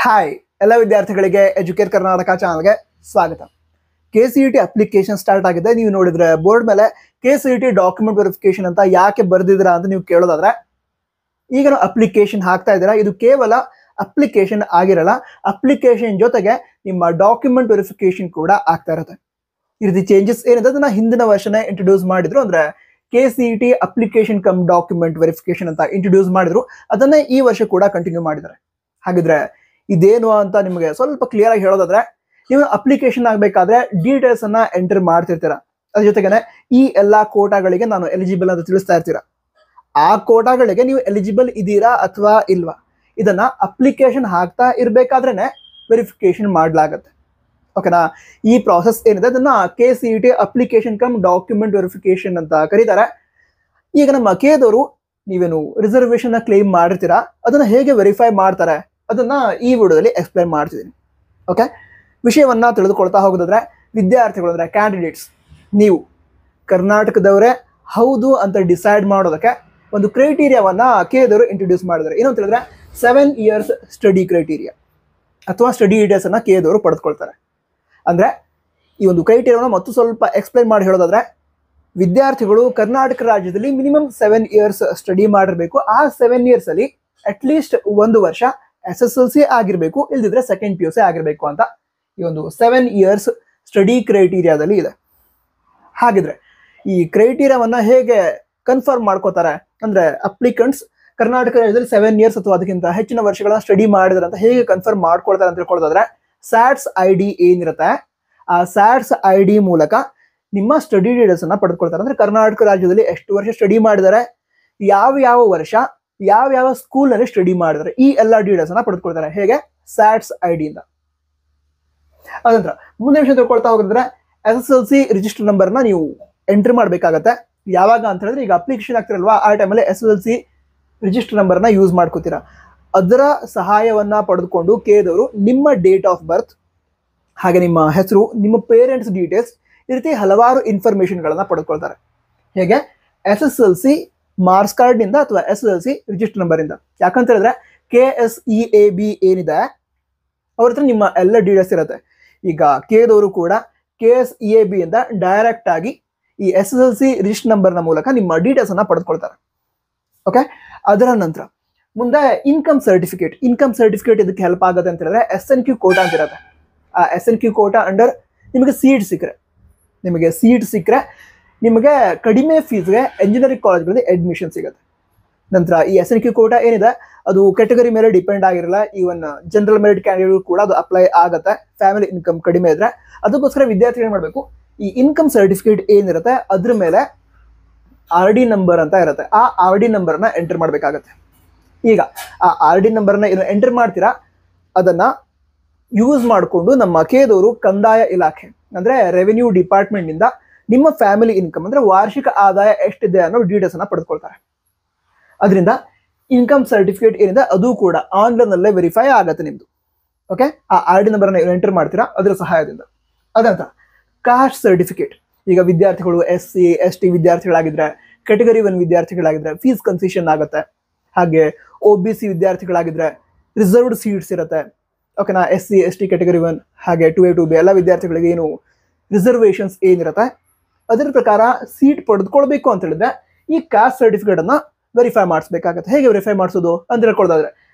Hi ಎಲ್ಲ ವಿದ್ಯಾರ್ಥಿಗಳಿಗೆ educate Karnataka ಚಾನಲ್ಗೆ ಸ್ವಾಗತ. KCET ಅಪ್ಲಿಕೇಶನ್ ಸ್ಟಾರ್ಟ್ ಆಗಿದೆ. ನೀವು ನೋಡಿದ್ರೆ ಬೋರ್ಡ್ ಮೇಲೆ KCET ಡಾಕ್ಯುಮೆಂಟ್ ವೆರಿಫಿಕೇಶನ್ ಅಂತ ಯಾಕೆ ಬರ್ದಿದ್ದೀರಾ ಅಂತ ನೀವು ಕೇಳೋದಾದ್ರೆ, ಈಗ ನಾವು ಅಪ್ಲಿಕೇಶನ್ ಹಾಕ್ತಾ ಇದ್ದೀರಾ, ಇದು ಕೇವಲ ಅಪ್ಲಿಕೇಶನ್ ಆಗಿರಲ್ಲ, ಅಪ್ಲಿಕೇಶನ್ ಜೊತೆಗೆ ನಿಮ್ಮ ಡಾಕ್ಯುಮೆಂಟ್ ವೆರಿಫಿಕೇಶನ್ ಕೂಡ ಆಗ್ತಾ ಇರುತ್ತೆ. ಈ ರೀತಿ ಚೇಂಜಸ್ ಏನಿದೆ ಅದನ್ನ ಹಿಂದಿನ ವರ್ಷನೇ ಇಂಟ್ರೊಡ್ಯೂಸ್ ಮಾಡಿದ್ರು, ಅಂದ್ರೆ KCET application come document verification ಅಂತ ಇಂಟ್ರೊಡ್ಯೂಸ್ ಮಾಡಿದ್ರು. ಅದನ್ನೇ ಈ ವರ್ಷ ಕೂಡ ಕಂಟಿನ್ಯೂ ಮಾಡಿದ್ದಾರೆ. ಹಾಗಿದ್ರೆ ಇದೇನು ಅಂತ ನಿಮಗೆ ಸ್ವಲ್ಪ ಕ್ಲಿಯರ್ ಆಗಿ ಹೇಳೋದಾದ್ರೆ, ನೀವು ಅಪ್ಲಿಕೇಶನ್ ಆಗಬೇಕಾದ್ರೆ ಡೀಟೇಲ್ಸ್ ಅನ್ನ ಎಂಟರ್ ಮಾಡ್ತಿರ್ತೀರಾ. ಅದ್ರ ಜೊತೆಗೆ ಈ ಎಲ್ಲಾ ಕೋಟಾಗಳಿಗೆ ನಾನು ಎಲಿಜಿಬಲ್ ಅಂತ ತಿಳಿಸ್ತಾ ಇರ್ತೀರಾ. ಆ ಕೋಟಾಗಳಿಗೆ ನೀವು ಎಲಿಜಿಬಲ್ ಇದೀರಾ ಅಥವಾ ಇಲ್ವಾ, ಇದನ್ನ ಅಪ್ಲಿಕೇಶನ್ ಹಾಕ್ತಾ ಇರ್ಬೇಕಾದ್ರೇನೆ ವೆರಿಫಿಕೇಶನ್ ಮಾಡ್ಲಾಗತ್ತೆ. ಓಕೆನಾ? ಈ ಪ್ರಾಸೆಸ್ ಏನಿದೆ ಅದನ್ನ KCET application come document verification ಅಂತ ಕರೀತಾರೆ. ಈಗ ನಮ್ಮ ಕೇದವರು ನೀವೇನು ರಿಸರ್ವೇಶನ್ ಕ್ಲೇಮ್ ಮಾಡಿರ್ತೀರಾ, ಅದನ್ನ ಹೇಗೆ ವೆರಿಫೈ ಮಾಡ್ತಾರೆ ಅದನ್ನ ಈ ವಿಡಿಯೋದಲ್ಲಿ ಎಕ್ಸ್ಪ್ಲೈನ್ ಮಾಡ್ತಿದ್ದೀನಿ. ಓಕೆ, ವಿಷಯವನ್ನ ತಿಳಿದುಕೊಳ್ತಾ ಹೋಗೋದಾದ್ರೆ, ವಿದ್ಯಾರ್ಥಿಗಳು ಅಂದ್ರೆ ಕ್ಯಾಂಡಿಡೇಟ್ಸ್, ನೀವು ಕರ್ನಾಟಕದವರೇ ಹೌದು ಅಂತ ಡಿಸೈಡ್ ಮಾಡೋದಕ್ಕೆ ಒಂದು ಕ್ರೈಟೀರಿಯಾವನ್ನ ಕೇದವರು ಇಂಟ್ರೊಡ್ಯೂಸ್ ಮಾಡಿದ್ದಾರೆ. ಏನು ಅಂತ ಹೇಳಿದ್ರೆ 7 years ಸ್ಟಡಿ ಕ್ರೈಟೀರಿಯಾ ಅಥವಾ ಸ್ಟಡಿ ಡೀಟೇಲ್ಸ್ ಅನ್ನ ಕೇದವರು ಪಡೆದುಕೊಳ್ತಾರೆ. ಅಂದ್ರೆ ಈ ಒಂದು ಕ್ರೈಟೀರಿಯಾವನ್ನ ಮತ್ತು ಸ್ವಲ್ಪ ಎಕ್ಸ್ಪ್ಲೈನ್ ಮಾಡಿ ಹೇಳೋದಾದ್ರೆ, ವಿದ್ಯಾರ್ಥಿಗಳು ಕರ್ನಾಟಕ ರಾಜ್ಯದಲ್ಲಿ ಮಿನಿಮಮ್ 7 years ಸ್ಟಡಿ ಮಾಡಿರಬೇಕು. ಆ 7 years ಅಲ್ಲಿ ಅಟ್ಲೀಸ್ಟ್ 1 ವರ್ಷ SSLC ಆಗಿರಬೇಕು, ಇಲ್ದಿದ್ರೆ ಸೆಕೆಂಡ್ PUC ಆಗಿರಬೇಕು ಅಂತ ಈ ಒಂದು 7 years ಸ್ಟಡಿ ಕ್ರೈಟೀರಿಯಾದಲ್ಲಿ ಇದೆ. ಹಾಗಿದ್ರೆ ಈ ಕ್ರೈಟೀರಿಯಾವನ್ನ ಹೇಗೆ ಕನ್ಫರ್ಮ್ ಮಾಡ್ಕೋತಾರೆ ಅಂದ್ರೆ, ಅಪ್ಲಿಕೆಂಟ್ಸ್ ಕರ್ನಾಟಕ ರಾಜ್ಯದಲ್ಲಿ 7 years ಅಥವಾ ಅದಕ್ಕಿಂತ ಹೆಚ್ಚಿನ ವರ್ಷಗಳ ಸ್ಟಡಿ ಮಾಡಿದ್ರೆ ಅಂತ ಹೇಗೆ ಕನ್ಫರ್ಮ್ ಮಾಡ್ಕೊಳ್ತಾರೆ ಅಂತ ತಿಳ್ಕೊಳ್ಳೋದಾದ್ರೆ, SATS ID ಏನಿರುತ್ತೆ ಆ SATS ID ಮೂಲಕ ನಿಮ್ಮ ಸ್ಟಡಿ ಡೀಟೇಲ್ಸ್ ಅನ್ನ ಪಡೆದುಕೊಳ್ತಾರೆ. ಅಂದ್ರೆ ಕರ್ನಾಟಕ ರಾಜ್ಯದಲ್ಲಿ ಎಷ್ಟು ವರ್ಷ ಸ್ಟಡಿ ಮಾಡಿದ್ದಾರೆ, ಯಾವ ವರ್ಷ ಯಾವ ಸ್ಕೂಲ್ ನಲ್ಲಿ ಸ್ಟಡಿ ಮಾಡಿದ್ದಾರೆ, ಈ ಎಲ್ಲಾ ಡೀಟೇಲ್ಸ್ ಅನ್ನ ಪಡೆದುಕೊಳ್ತಾರೆ. ಹೇಗೆ? SATS ID ಇಂದ. ಅದಂತರ ಮುಂದೆ ವಿಷಯ ತಿಳ್ಕೊಳ್ತಾ ಹೋಗಿದ್ರೆ, SSLC ರಿಜಿಸ್ಟರ್ ನಂಬರ್ ನ ನೀವು ಎಂಟ್ರಿ ಮಾಡ್ಬೇಕಾಗತ್ತೆ. ಯಾವಾಗ ಅಂತ ಹೇಳಿದ್ರೆ, ಈಗ ಅಪ್ಲಿಕೇಶನ್ ಆಗ್ತಿರಲ್ವಾ, ಆ ಟೈಮಲ್ಲಿ SSLC ರಿಜಿಸ್ಟರ್ ನಂಬರ್ ನ ಯೂಸ್ ಮಾಡ್ಕೋತೀರಾ. ಅದರ ಸಹಾಯವನ್ನ ಪಡೆದುಕೊಂಡು ಕೇದವರು ನಿಮ್ಮ ಡೇಟ್ ಆಫ್ ಬರ್ತ್, ಹಾಗೆ ನಿಮ್ಮ ಹೆಸರು, ನಿಮ್ಮ ಪೇರೆಂಟ್ಸ್ ಡೀಟೇಲ್ಸ್, ಈ ರೀತಿ ಹಲವಾರು ಇನ್ಫಾರ್ಮೇಶನ್ ಗಳನ್ನ ಪಡೆದುಕೊಳ್ತಾರೆ. ಹೇಗೆ? SSLC ಮಾರ್ಕ್ಸ್ ಕಾರ್ಡ್ ನಿಂದ ಅಥವಾ SSLC ರಿಜಿಸ್ಟರ್ ನಂಬರ್ ಇಂದ. ಯಾಕಂತ ಹೇಳಿದ್ರೆ KSEAB ಏನಿದೆ ಅವ್ರ ಹತ್ರ ನಿಮ್ಮ ಎಲ್ಲ ಡೀಟೇಲ್ಸ್ ಇರುತ್ತೆ. ಈಗ ಕೇದವರು ಕೂಡ KSEAB ಇಂದ ಡೈರೆಕ್ಟ್ ಆಗಿ ಈ SSLC ರಿಜಿಸ್ಟರ್ ನಂಬರ್ ನ ಮೂಲಕ ನಿಮ್ಮ ಡೀಟೇಲ್ಸ್ ಅನ್ನ ಪಡೆದುಕೊಳ್ತಾರೆ. ಓಕೆ, ಅದರ ನಂತರ ಮುಂದೆ ಇನ್ಕಮ್ ಸರ್ಟಿಫಿಕೇಟ್ ಇದಕ್ಕೆ ಹೆಲ್ಪ್ ಆಗುತ್ತೆ ಅಂತ ಹೇಳಿದ್ರೆ, SNQ ಕೋಟಾ ಅಂತ ಇರುತ್ತೆ. ಆ SNQ ಕೋಟಾ ಅಂಡರ್ ನಿಮಗೆ ಸೀಟ್ ಸಿಕ್ಕರೆ ನಿಮಗೆ ಕಡಿಮೆ ಫೀಸ್ಗೆ ಎಂಜಿನಿಯರಿಂಗ್ ಕಾಲೇಜ್ಗಳಲ್ಲಿ ಅಡ್ಮಿಷನ್ ಸಿಗುತ್ತೆ. ನಂತರ ಈ SNQ ಕೋಟಾ ಏನಿದೆ ಅದು ಕೆಟಗರಿ ಮೇಲೆ ಡಿಪೆಂಡ್ ಆಗಿರಲ್ಲ. ಈವನ್ ಜನರಲ್ ಮೆರಿಟ್ ಕ್ಯಾಂಡಿಡೇಟ್ ಕೂಡ ಅದು ಅಪ್ಲೈ ಆಗುತ್ತೆ, ಫ್ಯಾಮಿಲಿ ಇನ್ಕಮ್ ಕಡಿಮೆ ಇದ್ರೆ. ಅದಕ್ಕೋಸ್ಕರ ವಿದ್ಯಾರ್ಥಿಗಳು ಏನ್ ಮಾಡಬೇಕು, ಈ ಇನ್ಕಮ್ ಸರ್ಟಿಫಿಕೇಟ್ ಏನಿರುತ್ತೆ ಅದ್ರ ಮೇಲೆ RD ನಂಬರ್ ಅಂತ ಇರುತ್ತೆ. ಆ RD ನಂಬರ್ನ ಎಂಟರ್ ಮಾಡಬೇಕಾಗತ್ತೆ. ಈಗ ಆ RD ನಂಬರ್ನ ಏನು ಎಂಟರ್ ಮಾಡ್ತೀರಾ ಅದನ್ನ ಯೂಸ್ ಮಾಡಿಕೊಂಡು ನಮ್ಮ ಕೇದವರು ಕಂದಾಯ ಇಲಾಖೆ ಅಂದ್ರೆ ರೆವಿನ್ಯೂ ಡಿಪಾರ್ಟ್ಮೆಂಟ್ ನಿಂದ ನಿಮ್ಮ ಫ್ಯಾಮಿಲಿ ಇನ್ಕಮ್ ಅಂದ್ರೆ ವಾರ್ಷಿಕ ಆದಾಯ ಎಷ್ಟಿದೆ ಅನ್ನೋ ಡೀಟೇಲ್ಸ್ ಅನ್ನ ಪಡೆದುಕೊಳ್ತಾರೆ. ಅದರಿಂದ ಇನ್ಕಮ್ ಸರ್ಟಿಫಿಕೇಟ್ ಏನಿದೆ ಅದು ಕೂಡ ಆನ್ಲೈನ್ ಅಲ್ಲೇ ವೆರಿಫೈ ಆಗುತ್ತೆ ನಿಮ್ದು. ಓಕೆ, ಆ RD ನಂಬರ್ ಅನ್ನ ಎಂಟರ್ ಮಾಡ್ತೀರಾ ಅದರ ಸಹಾಯದಿಂದ. ಅದಂತ ಕಾಸ್ಟ್ ಸರ್ಟಿಫಿಕೇಟ್. ಈಗ ವಿದ್ಯಾರ್ಥಿಗಳು SC ST ವಿದ್ಯಾರ್ಥಿಗಳಾಗಿದ್ರೆ, ಕೆಟಗರಿ 1 ವಿದ್ಯಾರ್ಥಿಗಳಾಗಿದ್ರೆ ಫೀಸ್ ಕನ್ಸೆಷನ್ ಆಗುತ್ತೆ. ಹಾಗೆ OBC ವಿದ್ಯಾರ್ಥಿಗಳಾಗಿದ್ರೆ ರಿಸರ್ವ್ಡ್ ಸೀಟ್ಸ್ ಇರುತ್ತೆ. ಓಕೆನಾ? SC ST ಕೆಟಗರಿ 1 ಹಾಗೆ 2A 2B ಎಲ್ಲ ವಿದ್ಯಾರ್ಥಿಗಳಿಗೆ ಏನು ರಿಸರ್ವೇಷನ್ಸ್ ಏನಿರುತ್ತೆ ಅದರ ಪ್ರಕಾರ ಸೀಟ್ ಪಡೆದುಕೊಳ್ಬೇಕು ಅಂತ ಹೇಳಿದ್ರೆ ಈ ಕಾಸ್ಟ್ ಸರ್ಟಿಫಿಕೇಟ್ ಅನ್ನ ವೆರಿಫೈ ಮಾಡಿಸ್ಬೇಕಾಗತ್ತೆ. ಹೇಗೆ ವೆರಿಫೈ ಮಾಡಿಸೋದು ಅಂತ ಹೇಳ್ಕೊಳ್ದಾದ್ರೆ,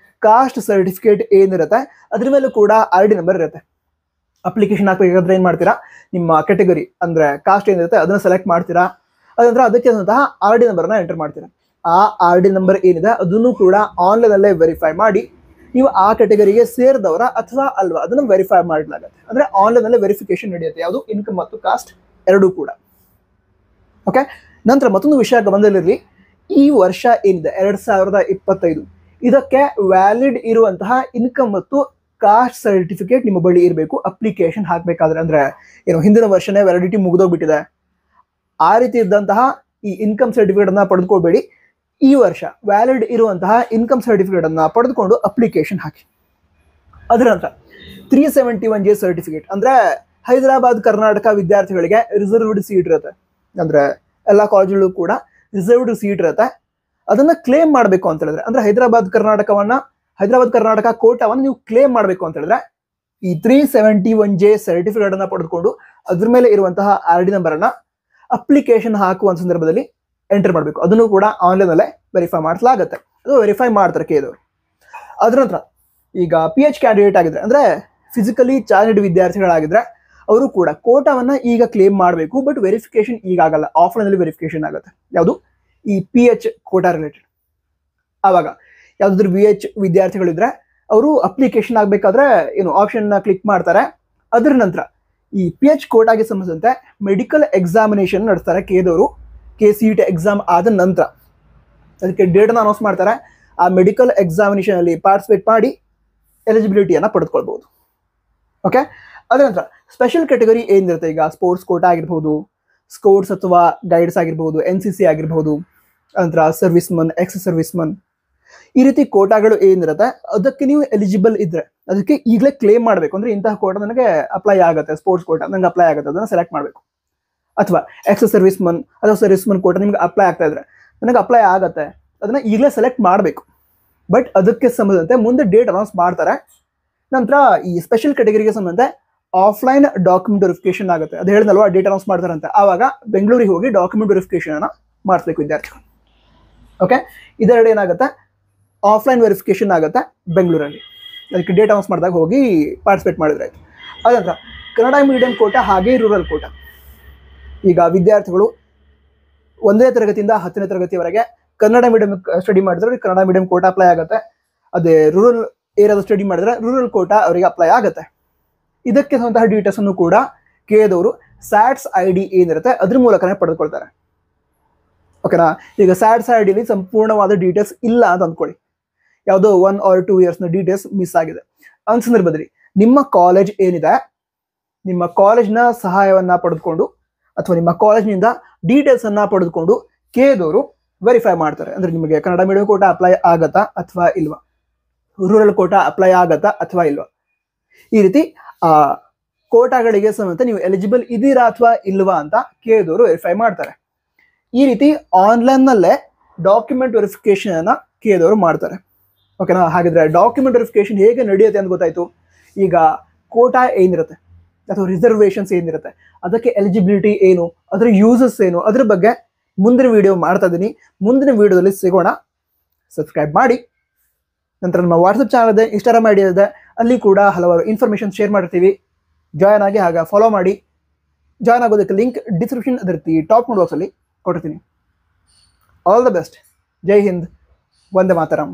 ಕಾಸ್ಟ್ ಸರ್ಟಿಫಿಕೇಟ್ ಏನಿರುತ್ತೆ ಅದ್ರ ಮೇಲೂ ಕೂಡ RD ನಂಬರ್ ಇರುತ್ತೆ. ಅಪ್ಲಿಕೇಶನ್ ಹಾಕ್ಬೇಕಾದ್ರೆ ಏನ್ ಮಾಡ್ತೀರಾ, ನಿಮ್ಮ ಕೆಟಗರಿ ಅಂದ್ರೆ ಕಾಸ್ಟ್ ಏನಿರುತ್ತೆ ಅದನ್ನ ಸೆಲೆಕ್ಟ್ ಮಾಡ್ತೀರಾ. ಅದಂದ್ರೆ ಅದಕ್ಕೆ RD ನಂಬರ್ನ ಎಂಟರ್ ಮಾಡ್ತೀರಾ. ಆ RD ನಂಬರ್ ಏನಿದೆ ಅದನ್ನು ಕೂಡ ಆನ್ಲೈನ್ ಅಲ್ಲೇ ವೆರಿಫೈ ಮಾಡಿ ನೀವು ಆ ಕೆಟಗರಿಗೆ ಸೇರಿದವರ ಅಥವಾ ಅಲ್ವಾ ಅದನ್ನು ವೆರಿಫೈ ಮಾಡಲಾಗುತ್ತೆ. ಅಂದ್ರೆ ಆನ್ಲೈನ್ ಅಲ್ಲೇ ವೆರಿಫಿಕೇಶನ್ ನಡೆಯುತ್ತೆ, ಯಾವುದು ಇನ್ಕಮ್ ಮತ್ತು ಕಾಸ್ಟ್ ಎರಡೂ ಕೂಡ. ಓಕೆ, ನಂತರ ಮತ್ತೊಂದು ವಿಷಯ ಗಮನದಲ್ಲಿರಲಿ. ಈ ವರ್ಷ ಏನಿದೆ 2025 ಇದಕ್ಕೆ ವ್ಯಾಲಿಡ್ ಇರುವಂತಹ ಇನ್ಕಮ್ ಮತ್ತು ಕಾಸ್ಟ್ ಸರ್ಟಿಫಿಕೇಟ್ ನಿಮ್ಮ ಬಳಿ ಇರಬೇಕು ಅಪ್ಲಿಕೇಶನ್ ಹಾಕಬೇಕಾದ್ರೆ. ಅಂದ್ರೆ ಏನು, ಹಿಂದಿನ ವರ್ಷನೇ ವ್ಯಾಲಿಡಿಟಿ ಮುಗಿದೋಗ್ಬಿಟ್ಟಿದೆ, ಆ ರೀತಿ ಇದ್ದಂತಹ ಈ ಇನ್ಕಮ್ ಸರ್ಟಿಫಿಕೇಟ್ ಅನ್ನ ಪಡೆದುಕೊಳ್ಬೇಡಿ. ಈ ವರ್ಷ ವ್ಯಾಲಿಡ್ ಇರುವಂತಹ ಇನ್ಕಮ್ ಸರ್ಟಿಫಿಕೇಟ್ ಅನ್ನ ಪಡೆದುಕೊಂಡು ಅಪ್ಲಿಕೇಶನ್ ಹಾಕಿ. ಅದರ ನಂತರ 371J ಸರ್ಟಿಫಿಕೇಟ್ ಅಂದ್ರೆ ಹೈದರಾಬಾದ್ ಕರ್ನಾಟಕ ವಿದ್ಯಾರ್ಥಿಗಳಿಗೆ ರಿಸರ್ವ್ಡ್ ಸೀಟ್ ಇರುತ್ತೆ. ಅಂದ್ರೆ ಎಲ್ಲ ಕಾಲೇಜುಗಳು ಕೂಡ ರಿಸರ್ವ್ಡ್ ಸೀಟ್ ಇರುತ್ತೆ. ಅದನ್ನ ಕ್ಲೇಮ್ ಮಾಡಬೇಕು ಅಂತ ಹೇಳಿದ್ರೆ, ಅಂದ್ರೆ ಹೈದರಾಬಾದ್ ಕರ್ನಾಟಕವನ್ನ ಹೈದರಾಬಾದ್ ಕರ್ನಾಟಕ ಕೋಟಾವನ್ನು ನೀವು ಕ್ಲೇಮ್ ಮಾಡಬೇಕು ಅಂತ ಹೇಳಿದ್ರೆ ಈ 371J ಸರ್ಟಿಫಿಕೇಟ್ ಅನ್ನ ಪಡೆದುಕೊಂಡು ಅದ್ರ ಮೇಲೆ ಇರುವಂತಹ RD ನಂಬರ್ ಅನ್ನ ಅಪ್ಲಿಕೇಶನ್ ಹಾಕುವ ಸಂದರ್ಭದಲ್ಲಿ ಎಂಟರ್ ಮಾಡಬೇಕು. ಅದನ್ನು ಕೂಡ ಆನ್ಲೈನ್ ಅಲ್ಲೇ ವೆರಿಫೈ ಮಾಡಿಸಲಾಗುತ್ತೆ. ಅದು ವೆರಿಫೈ ಮಾಡ್ತಾರೆ ಕೇಳಿದವರು. ಅದ್ರ ನಂತರ ಈಗ PH ಕ್ಯಾಂಡಿಡೇಟ್ ಆಗಿದ್ರೆ ಅಂದ್ರೆ ಫಿಸಿಕಲಿ ಚಾಲೆಂಜ್ಡ್ ವಿದ್ಯಾರ್ಥಿಗಳಾಗಿದ್ರೆ ಅವರು ಕೂಡ ಕೋಟಾವನ್ನ ಈಗ ಕ್ಲೇಮ್ ಮಾಡಬೇಕು. ಬಟ್ ವೆರಿಫಿಕೇಶನ್ ಈಗ ಆಗಲ್ಲ, ಆಫ್ಲೈನ್ ಅಲ್ಲಿ ವೆರಿಫಿಕೇಶನ್ ಆಗುತ್ತೆ. ಯಾವುದು ಈ PH ಕೋಟಾ ರಿಲೇಟೆಡ್. ಆವಾಗ ಯಾವ್ದಾದ್ರು VH ವಿದ್ಯಾರ್ಥಿಗಳಿದ್ರೆ ಅವರು ಅಪ್ಲಿಕೇಶನ್ ಆಗಬೇಕಾದ್ರೆ ಏನು ಆಪ್ಷನ್ ಕ್ಲಿಕ್ ಮಾಡ್ತಾರೆ. ಅದರ ನಂತರ ಈ PH ಕೋಟಾಗೆ ಸಂಬಂಧಿಸಿದಂತೆ ಮೆಡಿಕಲ್ ಎಕ್ಸಾಮಿನೇಷನ್ ನಡೆಸ್ತಾರೆ ಕೇದವರು. KCET ಎಕ್ಸಾಮ್ ಆದ ನಂತರ ಅದಕ್ಕೆ ಡೇಟನ್ನು ಅನೌನ್ಸ್ ಮಾಡ್ತಾರೆ. ಆ ಮೆಡಿಕಲ್ ಎಕ್ಸಾಮಿನೇಷನ್ ಅಲ್ಲಿ ಪಾರ್ಟಿಸಿಪೇಟ್ ಮಾಡಿ ಎಲಿಜಿಬಿಲಿಟಿಯನ್ನು ಪಡೆದುಕೊಳ್ಬಹುದು. ಓಕೆ, ಅದರ ನಂತರ ಸ್ಪೆಷಲ್ ಕ್ಯಾಟಗರಿ ಏನಿರುತ್ತೆ, ಈಗ ಸ್ಪೋರ್ಟ್ಸ್ ಕೋಟಾ ಆಗಿರ್ಬೋದು, ಸ್ಕೌಟ್ಸ್ ಅಥವಾ ಗೈಡ್ಸ್ ಆಗಿರ್ಬೋದು, NCC ಆಗಿರ್ಬೋದು, ನಂತರ ಸರ್ವಿಸ್ಮನ್, ಎಕ್ಸ್ ಸರ್ವಿಸ್ಮನ್, ಈ ರೀತಿ ಕೋಟಾಗಳು ಏನಿರುತ್ತೆ ಅದಕ್ಕೆ ನೀವು ಎಲಿಜಿಬಲ್ ಇದ್ರೆ ಅದಕ್ಕೆ ಈಗಲೇ ಕ್ಲೇಮ್ ಮಾಡಬೇಕು. ಅಂದ್ರೆ ಇಂತಹ ಕೋಟಾ ನನಗೆ ಅಪ್ಲೈ ಆಗುತ್ತೆ, ಸ್ಪೋರ್ಟ್ಸ್ ಕೋಟಾ ನಂಗೆ ಅಪ್ಲೈ ಆಗುತ್ತೆ, ಅದನ್ನ ಸೆಲೆಕ್ಟ್ ಮಾಡಬೇಕು. ಅಥವಾ ಎಕ್ಸ್ ಸರ್ವಿಸ್ಮನ್ ಅಥವಾ ಸರ್ವಿಸ್ಮನ್ ಕೋಟಾ ನಿಮ್ಗೆ ಅಪ್ಲೈ ಆಗ್ತಾ ಇದ್ರೆ ನನಗೆ ಅಪ್ಲೈ ಆಗುತ್ತೆ, ಅದನ್ನ ಈಗಲೇ ಸೆಲೆಕ್ಟ್ ಮಾಡಬೇಕು. ಬಟ್ ಅದಕ್ಕೆ ಸಂಬಂಧಂತೆ ಮುಂದೆ ಡೇಟ್ ಅನೌನ್ಸ್ ಮಾಡ್ತಾರೆ. ನಂತರ ಈ ಸ್ಪೆಷಲ್ ಕ್ಯಾಟಗರಿಗೆ ಸಂಬಂಧ ಆಫ್ಲೈನ್ ಡಾಕ್ಯುಮೆಂಟ್ ವೆರಿಫಿಕೇಶನ್ ಆಗುತ್ತೆ. ಅದು ಹೇಳಿದಲ್ವಾ, ಡೇಟ್ ಅನೌನ್ಸ್ ಮಾಡ್ತಾರಂತೆ. ಆವಾಗ ಬೆಂಗಳೂರಿಗೆ ಹೋಗಿ ಡಾಕ್ಯುಮೆಂಟ್ ವೆರಿಫಿಕೇಶನ್ ಅನ್ನ ಮಾಡಿಸ್ಬೇಕು ವಿದ್ಯಾರ್ಥಿಗಳು. ಓಕೆ, ಇದೆರಡು ಏನಾಗುತ್ತೆ, ಆಫ್ಲೈನ್ ವೆರಿಫಿಕೇಶನ್ ಆಗುತ್ತೆ ಬೆಂಗಳೂರಲ್ಲಿ. ಅದಕ್ಕೆ ಡೇಟ್ ಅನೌನ್ಸ್ ಮಾಡಿದಾಗ ಹೋಗಿ ಪಾರ್ಟಿಸಿಪೇಟ್ ಮಾಡಿದ್ರೆ ಆಯ್ತು. ಅದಂತರ ಕನ್ನಡ ಮೀಡಿಯಂ ಕೋಟಾ ಹಾಗೆ ರೂರಲ್ ಕೋಟಾ. ಈಗ ವಿದ್ಯಾರ್ಥಿಗಳು 1ನೇ ತರಗತಿಯಿಂದ 10ನೇ ತರಗತಿಯವರೆಗೆ ಕನ್ನಡ ಮೀಡಿಯಂ ಸ್ಟಡಿ ಮಾಡಿದ್ರೆ ಕನ್ನಡ ಮೀಡಿಯಂ ಕೋಟಾ ಅಪ್ಲೈ ಆಗುತ್ತೆ. ಅದೇ ರೂರಲ್ ಏರಿಯಾದ ಸ್ಟಡಿ ಮಾಡಿದ್ರೆ ರೂರಲ್ ಕೋಟಾ ಅವರಿಗೆ ಅಪ್ಲೈ ಆಗುತ್ತೆ. ಇದಕ್ಕೆ ಸಂಬಂಧ ಡೀಟೇಲ್ಸ್ ಅನ್ನು ಕೂಡ ಕೇಳಿದವರು SATS ID ಏನಿರುತ್ತೆ ಅದ್ರ ಮೂಲಕನೇ ಪಡೆದುಕೊಳ್ತಾರೆ. ಓಕೆನಾ. ಈಗ SATS ID ಸಂಪೂರ್ಣವಾದ ಡೀಟೇಲ್ಸ್ ಇಲ್ಲ ಅಂತ ಅಂದ್ಕೊಳ್ಳಿ, ಯಾವುದೋ 1 or 2 ಇಯರ್ಸ್ನ ಡೀಟೇಲ್ಸ್ ಮಿಸ್ ಆಗಿದೆ. ಆ ಸಂದರ್ಭದಲ್ಲಿ ನಿಮ್ಮ ಕಾಲೇಜ್ ಏನಿದೆ, ನಿಮ್ಮ ಕಾಲೇಜ್ನ ಸಹಾಯವನ್ನ ಪಡೆದುಕೊಂಡು ಅಥವಾ ನಿಮ್ಮ ಕಾಲೇಜ್ನಿಂದ ಡೀಟೇಲ್ಸ್ ಅನ್ನ ಪಡೆದುಕೊಂಡು ಕೇಳಿದವರು ವೆರಿಫೈ ಮಾಡ್ತಾರೆ. ಅಂದ್ರೆ ನಿಮಗೆ ಕನ್ನಡ ಮೀಡಿಯಂ ಕೋಟಾ ಅಪ್ಲೈ ಆಗತ್ತಾ ಅಥವಾ ಇಲ್ವಾ, ರೂರಲ್ ಕೋಟಾ ಅಪ್ಲೈ ಆಗತ್ತಾ ಅಥವಾ ಇಲ್ವಾ, ಈ ರೀತಿ ಕೋಟಾಗಳಿಗೆ ಸಂಬಂಧ ನೀವು ಎಲಿಜಿಬಲ್ ಇದ್ದೀರಾ ಅಥವಾ ಇಲ್ವಾ ಅಂತ ಕೇಳಿದವರು ವೆರಿಫೈ ಮಾಡ್ತಾರೆ. ಈ ರೀತಿ ಆನ್ಲೈನ್ನಲ್ಲೇ ಡಾಕ್ಯುಮೆಂಟ್ ವೆರಿಫಿಕೇಶನ್ ಅನ್ನ ಕೇಳಿದವರು ಮಾಡ್ತಾರೆ. ಓಕೆನಾ. ಹಾಗಿದ್ರೆ ಡಾಕ್ಯುಮೆಂಟ್ ವೆರಿಫಿಕೇಶನ್ ಹೇಗೆ ನಡೆಯುತ್ತೆ ಅಂತ ಗೊತ್ತಾಯ್ತು. ಈಗ ಕೋಟಾ ಏನಿರುತ್ತೆ ಅಥವಾ ರಿಸರ್ವೇಷನ್ಸ್ ಏನಿರುತ್ತೆ ಅದಕ್ಕೆ ಎಲಿಜಿಬಿಲಿಟಿ ಏನು, ಅದರ ಯೂಸಸ್ ಏನು, ಅದ್ರ ಬಗ್ಗೆ ಮುಂದಿನ ವಿಡಿಯೋ ಮಾಡ್ತಾ ಇದ್ದೀನಿ. ಮುಂದಿನ ವಿಡಿಯೋದಲ್ಲಿ ಸಿಗೋಣ. ಸಬ್ಸ್ಕ್ರೈಬ್ ಮಾಡಿ. ನಂತರ ನಮ್ಮ ವಾಟ್ಸಪ್ ಚಾನಲ್ ಇದೆ, ಇನ್ಸ್ಟಾಗ್ರಾಮ್ ಐಡಿ ಇದೆ, ಅಲ್ಲಿ ಕೂಡ ಹಲವಾರು ಇನ್ಫಾರ್ಮೇಷನ್ ಶೇರ್ ಮಾಡಿರ್ತೀವಿ. ಜಾಯ್ನ್ ಆಗಿ ಹಾಗೆ ಫಾಲೋ ಮಾಡಿ. ಜಾಯ್ನ್ ಆಗೋದಕ್ಕೆ ಲಿಂಕ್ ಡಿಸ್ಕ್ರಿಪ್ಷನ್ ಅದರಲ್ಲಿ ಟಾಪ್ ಬಾಕ್ಸಲ್ಲಿ ಕೊಡ್ತೀನಿ. All the best. ಜೈ ಹಿಂದ್, ವಂದೇ ಮಾತರಂ.